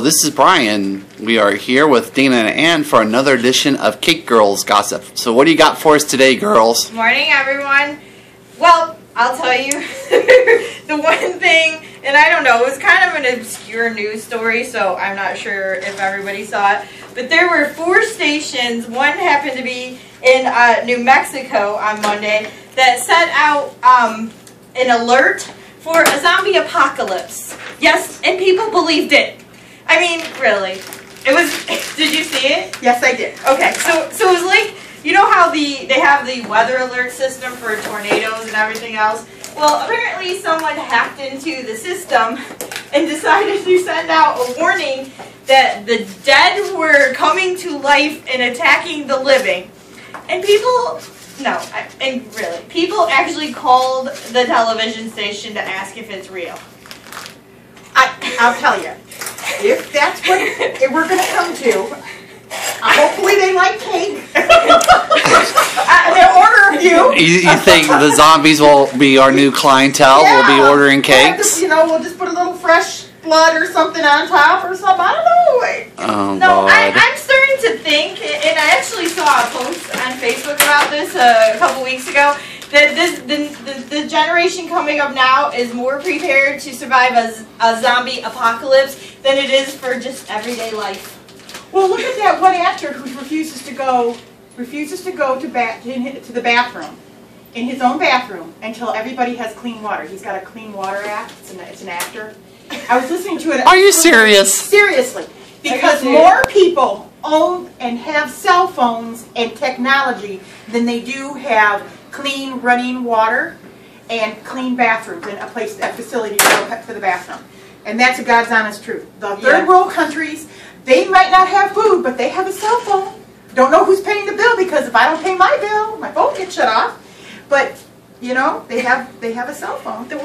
this is Brian. We are here with Dana and Ann for another edition of Cake Girls Gossip. So what do you got for us today, girls? Morning, everyone. Well, I'll tell you the one thing, and I don't know, it was kind of an obscure news story, so I'm not sure if everybody saw it, but there were 4 stations, one happened to be in New Mexico on Monday, that set out an alert for a zombie apocalypse. Yes, and people believed it. I mean, really. It was, did you see it? Yes, I did. Okay, so it was like, you know how they have the weather alert system for tornadoes and everything else? Well, apparently someone hacked into the system and decided to send out a warning that the dead were coming to life and attacking the living. And people, people actually called the television station to ask if it's real. I'll tell you, if that's what we're going to come to, hopefully they like cake. They'll order a few. You think the zombies will be our new clientele? Yeah. We'll be ordering cakes? We'll just put a little fresh blood or something on top or something. I don't know. Oh, no, God. I'm starting to think, and I actually saw a post on Facebook about this a couple weeks ago, that the generation coming up now is more prepared to survive a zombie apocalypse than it is for just everyday life. Well, look at that one actor who refuses to go to the bathroom, in his own bathroom, until everybody has clean water. He's got a Clean Water Act. It's an actor. I was listening to it. Are you serious? Seriously. Because more people own and have cell phones and technology than they do have clean running water and clean bathrooms and a facility to go to the bathroom. And that's a God's honest truth. The third world countries, they might not have food, but they have a cell phone. Don't know who's paying the bill, because if I don't pay my bill, my phone gets shut off. But you know, they have a cell phone. The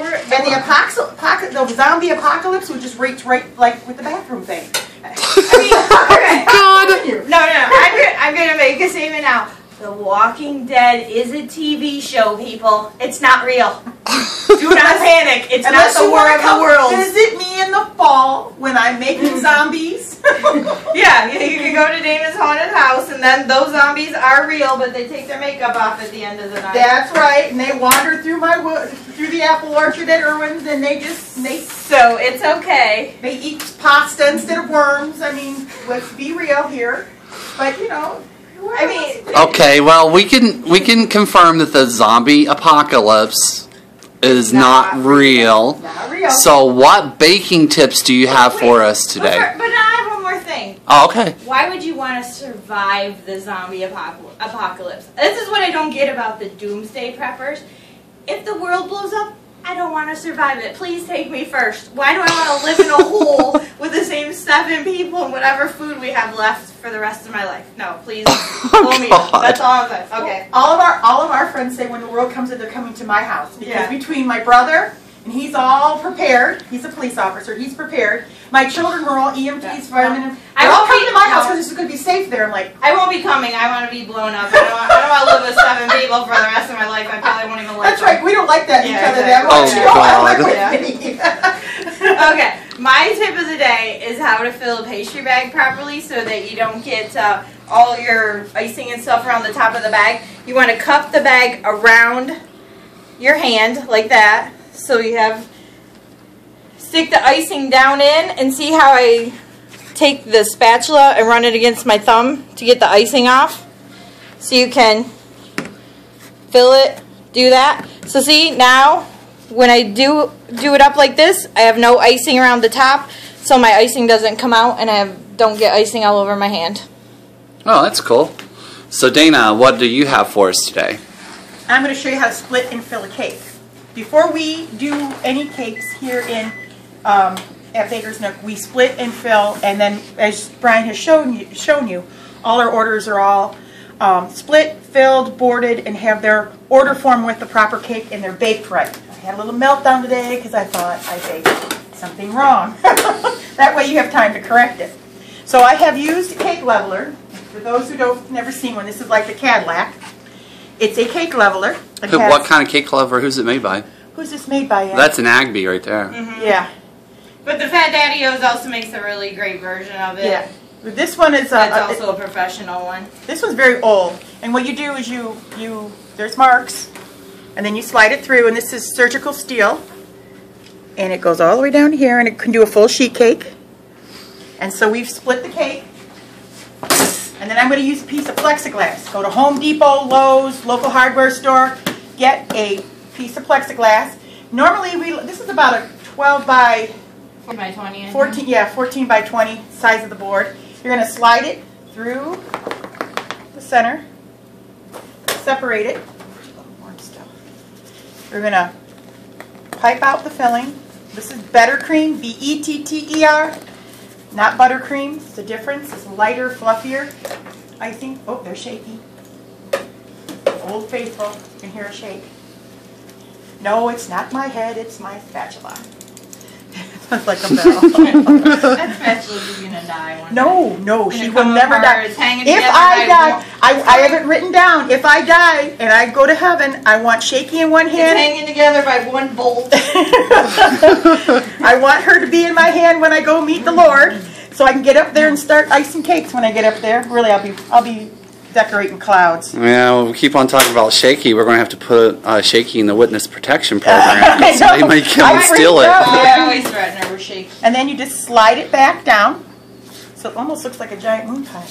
zombie apocalypse would just reach right like with the bathroom thing. I mean, okay. God. No, I'm gonna make a statement now. The Walking Dead is a TV show, people. It's not real. Do not panic. It's not the War of the Worlds. Visit me in the fall when I'm making zombies. Yeah, you can go to Dana's haunted house, and then those zombies are real, but they take their makeup off at the end of the night. That's right, and they wander through through the apple orchard at Irwin's, and So it's okay. They eat pasta instead of worms. I mean, let's be real here. But you know. I mean, okay, well, we can confirm that the zombie apocalypse is not real. Not real. So what baking tips do you have for us today? But I have one more thing. Oh, okay. Why would you want to survive the zombie apocalypse? This is what I don't get about the doomsday preppers. If the world blows up, I don't want to survive it. Please take me first. Why do I want to live in a hole with the same 7 people and whatever food we have left for the rest of my life? No, please blow me up. That's all I'm saying. Okay. All of our friends say when the world comes in, they're coming to my house, because between my brother, and he's all prepared. He's a police officer. He's prepared. My children were all EMTs, firemen. They're all coming to my house because it's going to be safe there. I'm like, I won't be coming. I want to be blown up. I don't want to live with 7 people for the rest of my life. I probably won't even like That's right. We don't like that each other that much. Oh, God. Okay. My tip of the day is how to fill a pastry bag properly so that you don't get all your icing and stuff around the top of the bag. You want to cup the bag around your hand like that. So you stick the icing down in, and see how I take the spatula and run it against my thumb to get the icing off. So you can fill it, do that. So see, now when I do it up like this, I have no icing around the top, so my icing doesn't come out and I don't get icing all over my hand. Oh, that's cool. So Dana, what do you have for us today? I'm going to show you how to split and fill a cake. Before we do any cakes here at Baker's Nook, we split and fill, and then as Brian has shown you, all our orders are all split, filled, boarded, and have their order form with the proper cake, and they're baked right. I had a little meltdown today because I thought I baked something wrong. That way you have time to correct it. So I have used a cake leveler. For those who don't never seen one, this is like the Cadillac. It's a cake leveler. What kind of cake leveler? Who's it made by? Who's this made by? That's an Agby right there. Mm-hmm. Yeah. But the Fat Daddy-O's also makes a really great version of it. Yeah. This one is That's also a professional one. This one's very old. And what you do is you there's marks, and then you slide it through, and this is surgical steel. And it goes all the way down here, and it can do a full sheet cake. And so we've split the cake. And then I'm going to use a piece of plexiglass. Go to Home Depot, Lowe's, local hardware store, get a piece of plexiglass. Normally, this is about a 12 by 20. 14, yeah, 14 by 20 size of the board. You're going to slide it through the center, separate it. We're going to pipe out the filling. This is buttercream, B-E-T-T-E-R, not buttercream. It's the difference. It's lighter, fluffier. Icing. Oh, they're shaky. Old Faithful. You can hear a shake. No, it's not my head. It's my spatula. It's like a bell. That spatula's gonna die one day. No, she will never die. If I die, I have it written down. If I die and I go to heaven, I want shaky in one hand. It's hanging together by one bolt. I want her to be in my hand when I go meet the Lord, so I can get up there and start icing cakes when I get up there. Really, I'll be decorating clouds. Yeah, we keep on talking about Shaky. We're going to have to put Shaky in the witness protection program. Somebody might come and steal it. I always threaten her with Shaky. And then you just slide it back down, so it almost looks like a giant moon pie.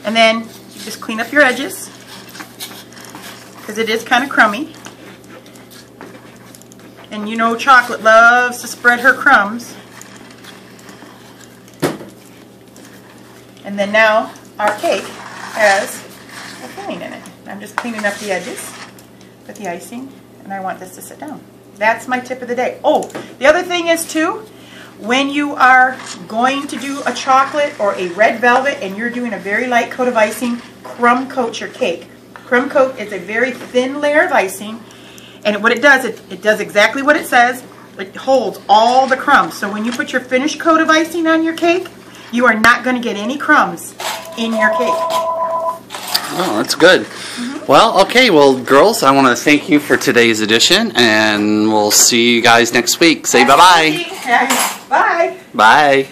And then you just clean up your edges, because it is kind of crummy. And you know chocolate loves to spread her crumbs. And then now our cake has a filling in it. I'm just cleaning up the edges with the icing, and I want this to sit down. That's my tip of the day. Oh, the other thing is too, when you are going to do a chocolate or a red velvet and you're doing a very light coat of icing, crumb coat your cake. Crumb coat is a very thin layer of icing, and what it does, it does exactly what it says. It holds all the crumbs. So when you put your finished coat of icing on your cake, you are not going to get any crumbs in your cake. Oh, that's good. Well, okay. Well, girls, I want to thank you for today's edition, and we'll see you guys next week. Say bye-bye. Bye. Bye.